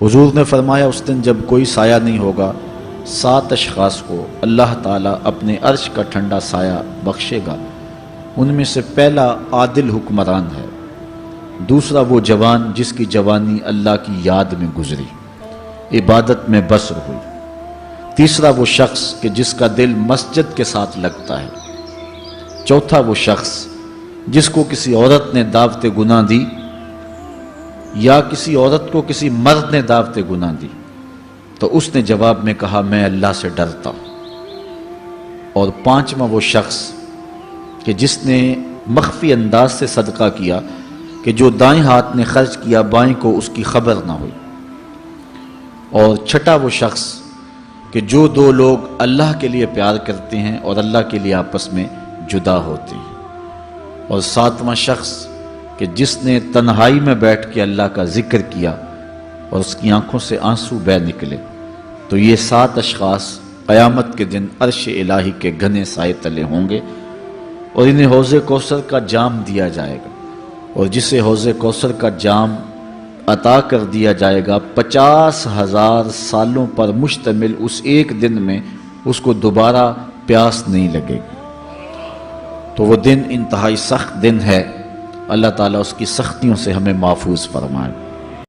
حضور نے فرمایا اس دن جب کوئی سایہ نہیں ہوگا 7 اشخاص کو اللہ تعالیٰ اپنے عرش کا ٹھنڈا سایہ بخشے گا۔ ان میں سے پہلا عادل حکمران ہے، دوسرا وہ جوان جس کی جوانی اللہ کی یاد میں گزری، عبادت میں بسر ہوئی، تیسرا وہ شخص کہ جس کا دل مسجد کے ساتھ لگتا ہے، چوتھا وہ شخص جس کو کسی عورت نے دعوت گناہ دی یا کسی عورت کو کسی مرد نے دعوت گناہ دی تو اس نے جواب میں کہا میں اللہ سے ڈرتا ہوں، اور پانچواں وہ شخص کہ جس نے مخفی انداز سے صدقہ کیا کہ جو دائیں ہاتھ نے خرچ کیا بائیں کو اس کی خبر نہ ہوئی، اور چھٹا وہ شخص کہ جو دو لوگ اللہ کے لیے پیار کرتے ہیں اور اللہ کے لیے آپس میں جدا ہوتے ہیں، اور ساتواں شخص کہ جس نے تنہائی میں بیٹھ کے اللہ کا ذکر کیا اور اس کی آنکھوں سے آنسو بہہ نکلے۔ تو یہ 7 اشخاص قیامت کے دن عرش الہی کے گھنے سائے تلے ہوں گے، اور انہیں حوض کوثر کا جام دیا جائے گا، اور جسے حوض کوثر کا جام عطا کر دیا جائے گا 50,000 سالوں پر مشتمل اس ایک دن میں اس کو دوبارہ پیاس نہیں لگے گی۔ تو وہ دن انتہائی سخت دن ہے، اللہ تعالیٰ اس کی سختیوں سے ہمیں محفوظ فرمائے۔